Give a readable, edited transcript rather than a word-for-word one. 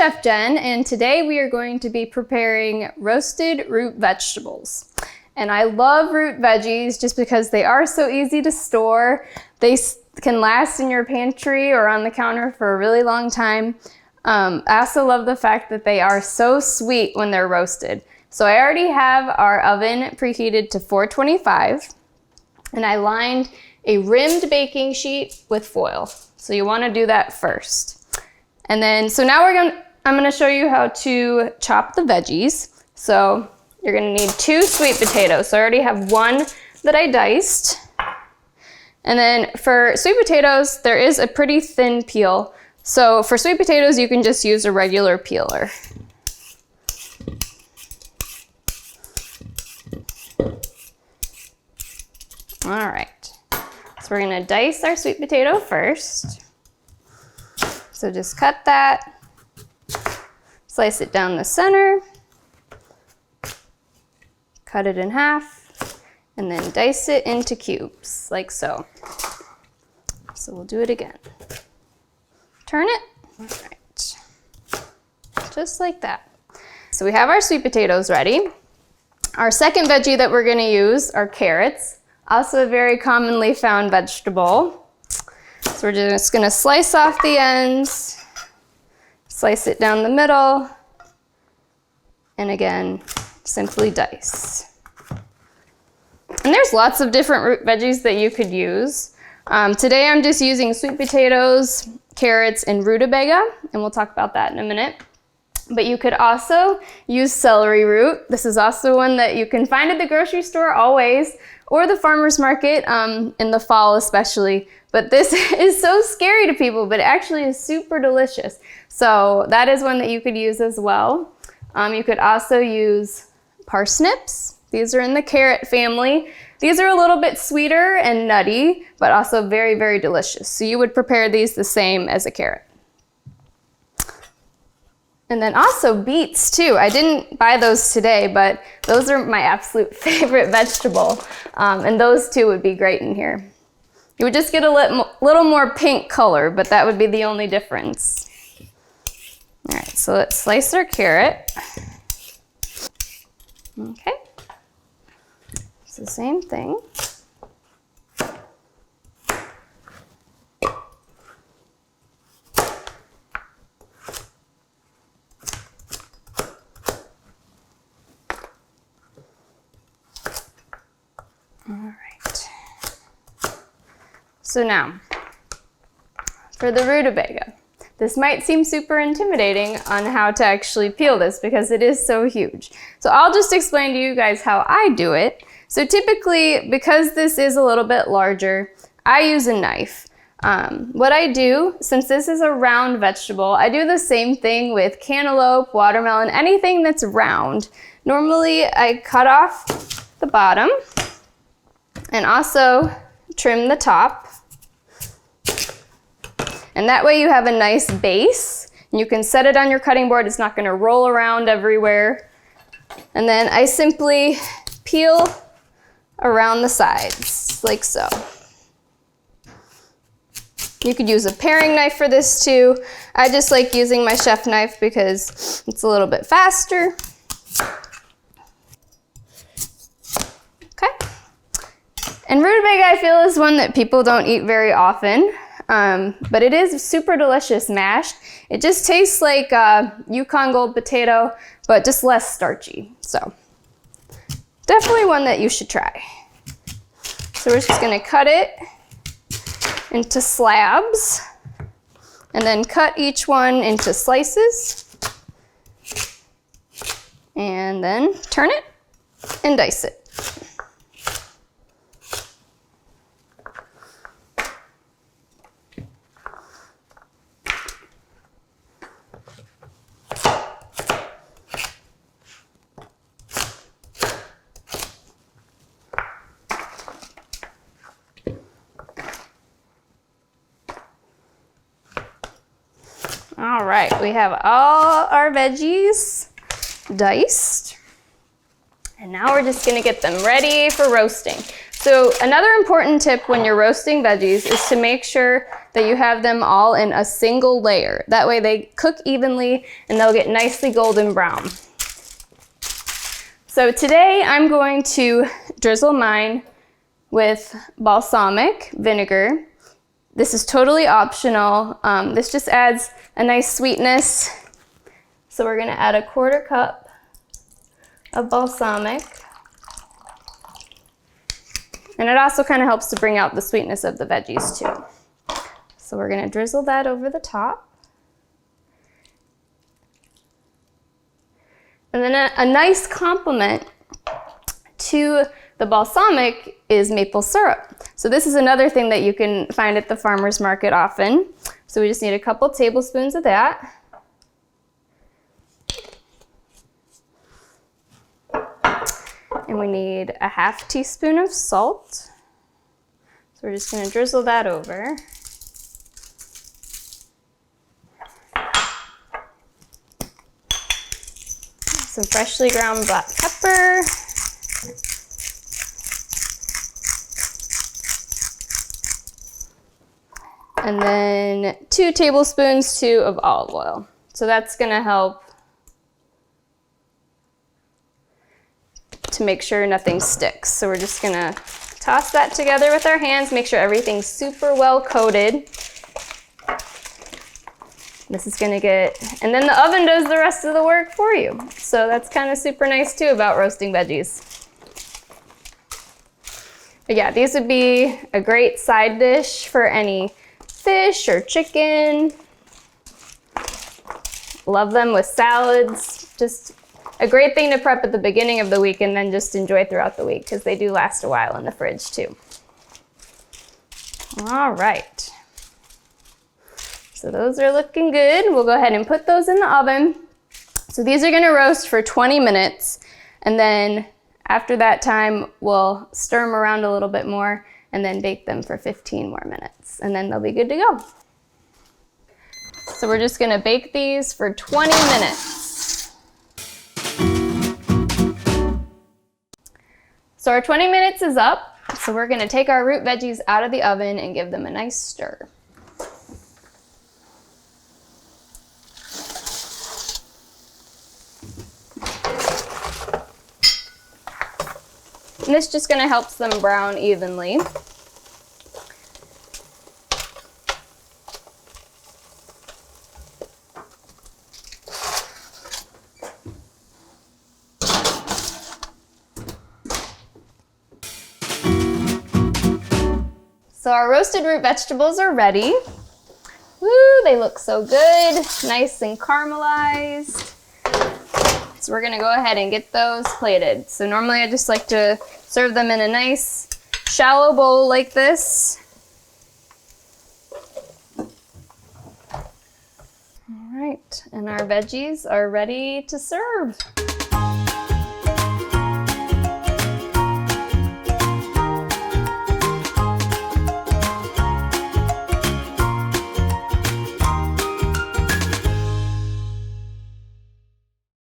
Chef Jen, and today we are going to be preparing roasted root vegetables. And I love root veggies just because they are so easy to store. They can last in your pantry or on the counter for a really long time. I also love the fact that they are so sweet when they're roasted. So I already have our oven preheated to 425, and I lined a rimmed baking sheet with foil. So you want to do that first. And then, so now I'm gonna show you how to chop the veggies. So you're gonna need 2 sweet potatoes. So I already have 1 that I diced. And then for sweet potatoes, there is a pretty thin peel. So for sweet potatoes, you can just use a regular peeler. All right, so we're gonna dice our sweet potato first. So just cut that, slice it down the center, cut it in half, and then dice it into cubes, like so. So we'll do it again. Turn it, all right, just like that. So we have our sweet potatoes ready. Our second veggie that we're gonna use are carrots, also a very commonly found vegetable. So we're just gonna slice off the ends, slice it down the middle, and again, simply dice. And there's lots of different root veggies that you could use. Today I'm just using sweet potatoes, carrots, and rutabaga, and we'll talk about that in a minute. But you could also use celery root. This is also one that you can find at the grocery store always, or the farmer's market in the fall especially. But this is so scary to people, but it actually is super delicious. So that is one that you could use as well. You could also use parsnips. These are in the carrot family. These are a little bit sweeter and nutty, but also very, very delicious. So you would prepare these the same as a carrot. And then also beets too. I didn't buy those today, but those are my absolute favorite vegetable. And those two would be great in here. You would just get a little more pink color, but that would be the only difference. All right, so let's slice our carrot. Okay, it's the same thing. All right. So now, for the rutabaga. This might seem super intimidating on how to actually peel this because it is so huge. So I'll just explain to you guys how I do it. So typically, because this is a little bit larger, I use a knife. What I do, since this is a round vegetable, I do the same thing with cantaloupe, watermelon, anything that's round. Normally, I cut off the bottom and also trim the top. And that way you have a nice base. And you can set it on your cutting board. It's not gonna roll around everywhere. And then I simply peel around the sides, like so. You could use a paring knife for this too. I just like using my chef knife because it's a little bit faster. Okay. And rutabaga, I feel, is one that people don't eat very often. But it is super delicious mashed. It just tastes like Yukon Gold potato, but just less starchy. So definitely one that you should try. So we're just gonna cut it into slabs and then cut each one into slices and then turn it and dice it. All right, we have all our veggies diced. And now we're just gonna get them ready for roasting. So another important tip when you're roasting veggies is to make sure that you have them all in a single layer. That way they cook evenly and they'll get nicely golden brown. So today I'm going to drizzle mine with balsamic vinegar. This is totally optional. This just adds a nice sweetness. So we're gonna add a 1/4 cup of balsamic. And it also kind of helps to bring out the sweetness of the veggies too. So we're gonna drizzle that over the top. And then a nice complement to the balsamic is maple syrup. So this is another thing that you can find at the farmer's market often. So we just need a couple tablespoons of that. And we need a 1/2 teaspoon of salt. So we're just gonna drizzle that over. Some freshly ground black pepper. And then 2 tablespoons too of olive oil. So that's gonna help to make sure nothing sticks. So we're just gonna toss that together with our hands, make sure everything's super well coated. This is gonna and then the oven does the rest of the work for you. So that's kind of super nice too about roasting veggies. But yeah, these would be a great side dish for any fish or chicken. Love them with salads. Just a great thing to prep at the beginning of the week and then just enjoy throughout the week because they do last a while in the fridge too. All right. So those are looking good. We'll go ahead and put those in the oven. So these are gonna roast for 20 minutes. And then after that time, we'll stir them around a little bit more and then bake them for 15 more minutes. And then they'll be good to go. So we're just gonna bake these for 20 minutes. So our 20 minutes is up. So we're gonna take our root veggies out of the oven and give them a nice stir. And this just gonna help them brown evenly. So our roasted root vegetables are ready. Woo, they look so good, nice and caramelized. So we're gonna go ahead and get those plated. So normally I just like to serve them in a nice shallow bowl like this. All right, and our veggies are ready to serve.